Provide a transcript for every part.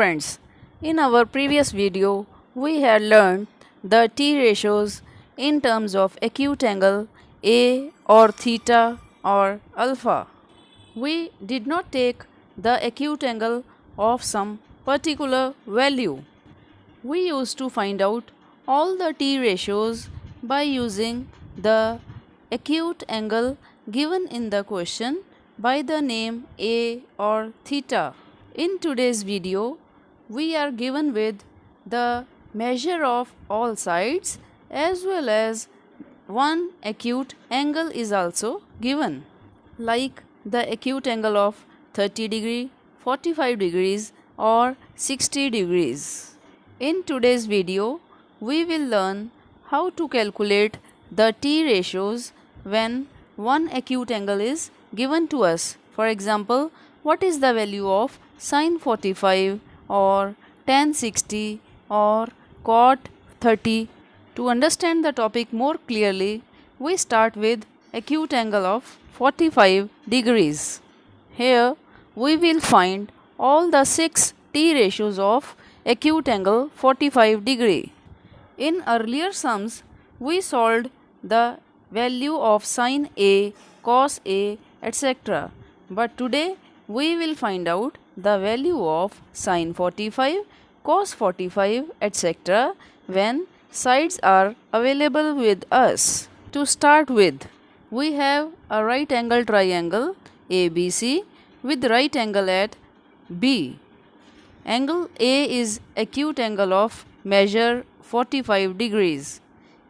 friends, in our previous video we had learned the T ratios in terms of acute angle A or theta or alpha. We did not take the acute angle of some particular value. We used to find out all the T ratios by using the acute angle given in the question by the name A or theta. In today's video, we are given with the measure of all sides as well as one acute angle is also given, like the acute angle of 30 degree, 45 degrees or 60 degrees. In today's video, we will learn how to calculate the T ratios when one acute angle is given to us. For example, what is the value of sin 45 or tan 60 or cot 30? To understand the topic more clearly, we start with acute angle of 45 degrees. Here we will find all the 6 T ratios of acute angle 45 degree. In earlier sums, we solved the value of sin A, cos A, etc. But today we will find out the value of sin 45, cos 45, etc. when sides are available with us. To start with, we have a right angle triangle ABC with right angle at B. Angle A is acute angle of measure 45 degrees.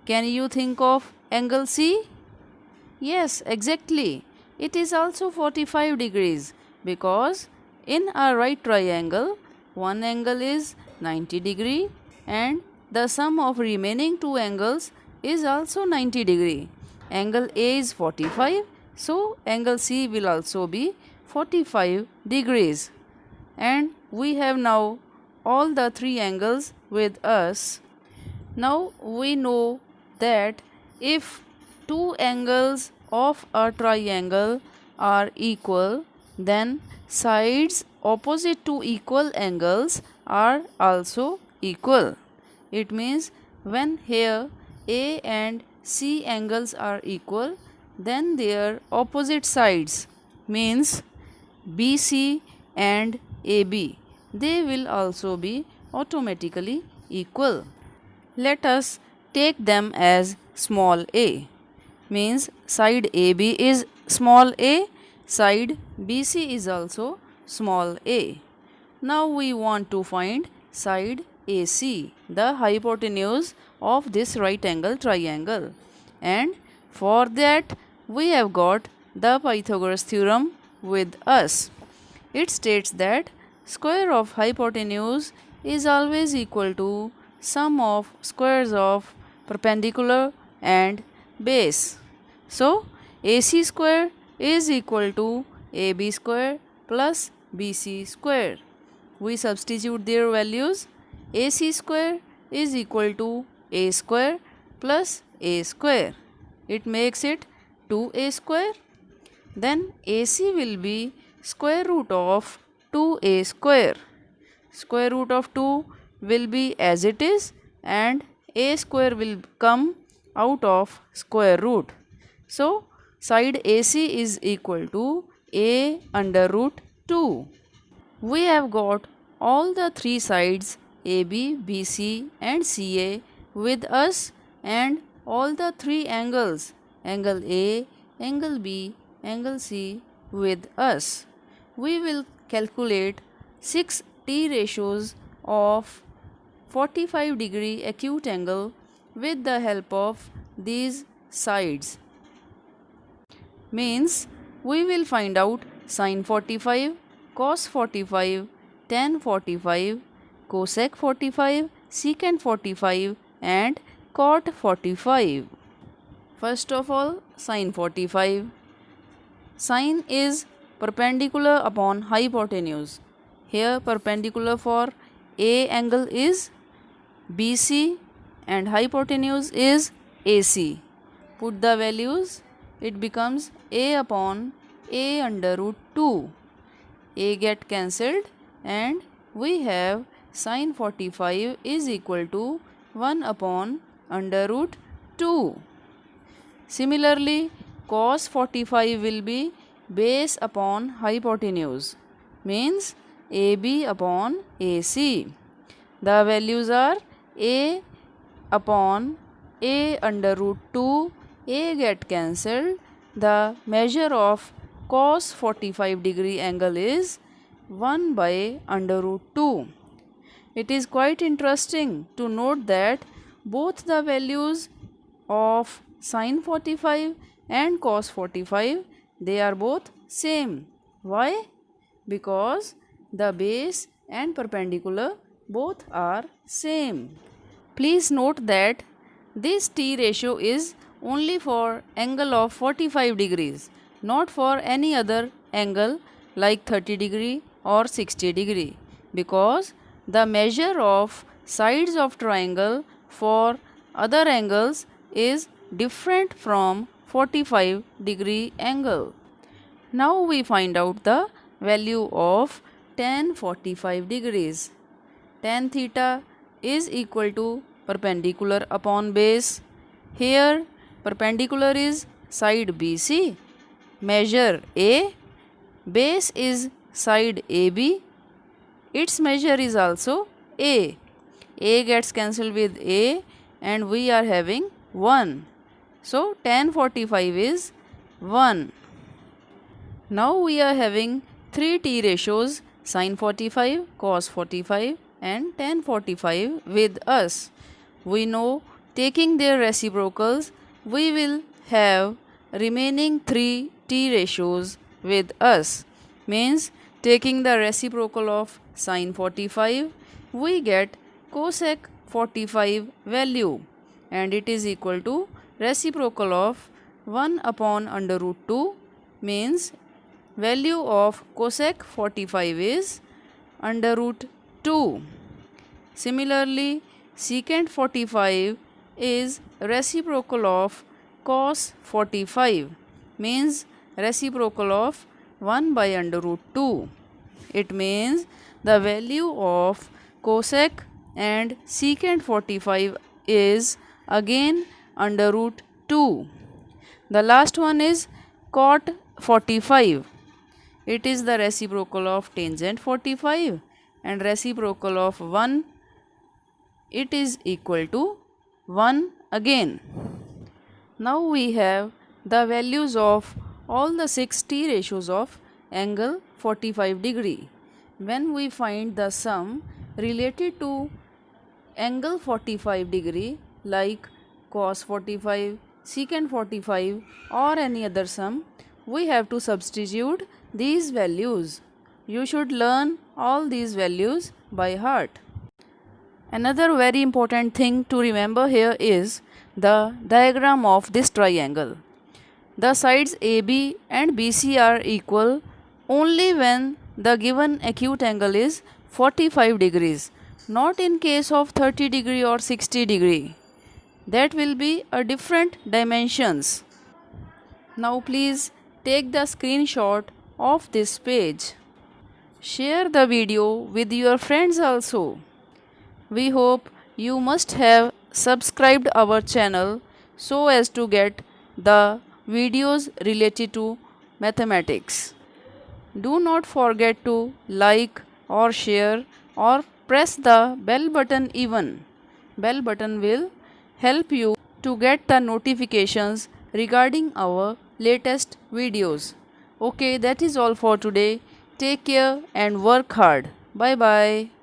Can you think of angle C? Yes, exactly. It is also 45 degrees because in a right triangle, one angle is 90 degree and the sum of remaining two angles is also 90 degree. Angle A is 45, so angle C will also be 45 degrees. And we have now all the three angles with us. Now we know that if two angles of a triangle are equal, then sides opposite to equal angles are also equal. It means when here A and C angles are equal, then their opposite sides means BC and AB, they will also be automatically equal. Let us take them as small a, means side AB is small a, side BC is also small a. Now we want to find side AC, the hypotenuse of this right angle triangle, and for that we have got the Pythagoras theorem with us. It states that square of hypotenuse is always equal to sum of squares of perpendicular and base. So AC square is equal to AB square plus BC square. We substitute their values. AC square is equal to A square plus A square. It makes it 2A square. Then AC will be square root of 2A square. Square root of 2 will be as it is and A square will come out of square root. So side AC is equal to A under root 2. We have got all the three sides AB, BC and CA with us and all the three angles, angle A, angle B, angle C with us. We will calculate 6 T ratios of 45 degree acute angle with the help of these sides. Means we will find out sin 45, cos 45, tan 45, cosec 45, secant 45 and cot 45. First of all, sin 45. Sin is perpendicular upon hypotenuse. Here perpendicular for A angle is BC and hypotenuse is AC. Put the values, it becomes A upon A under root 2. A get cancelled and we have sin 45 is equal to 1 upon under root 2. Similarly, cos 45 will be base upon hypotenuse, means AB upon AC. The values are A upon A under root 2, A get cancelled. The measure of cos 45 degree angle is 1 by under root 2. It is quite interesting to note that both the values of sin 45 and cos 45, they are both same. Why? Because the base and perpendicular both are same. Please note that this T ratio is only for angle of 45 degrees, not for any other angle like 30 degree or 60 degree, because the measure of sides of triangle for other angles is different from 45 degree angle. Now we find out the value of tan 45 degrees. Tan theta is equal to perpendicular upon base. Here perpendicular is side BC, measure A, base is side AB, its measure is also A. A gets cancelled with A and we are having 1. So tan 45 is 1. Now we are having 3 T ratios, sin 45, cos 45 and tan 45 with us. We know taking their reciprocals, we will have remaining 3 T ratios with us. Means taking the reciprocal of sin 45, we get cosec 45 value, and it is equal to reciprocal of 1 upon under root 2, means value of cosec 45 is under root 2. Similarly, secant 45 is reciprocal of cos 45, means reciprocal of 1 by under root 2. It means the value of cosec and secant 45 is again under root 2. The last one is cot 45. It is the reciprocal of tangent 45 and reciprocal of 1. It is equal to 1 again. Now we have the values of all the 6 T ratios of angle 45 degree. When we find the sum related to angle 45 degree like cos 45, secant 45 or any other sum, we have to substitute these values. You should learn all these values by heart. Another very important thing to remember here is the diagram of this triangle. The sides AB and BC are equal only when the given acute angle is 45 degrees, not in case of 30 degree or 60 degree. That will be a different dimensions. Now please take the screenshot of this page. Share the video with your friends also. We hope you must have subscribed our channel so as to get the videos related to mathematics. Do not forget to like or share or press the bell button even. Bell button will help you to get the notifications regarding our latest videos. Okay, that is all for today. Take care and work hard. Bye bye.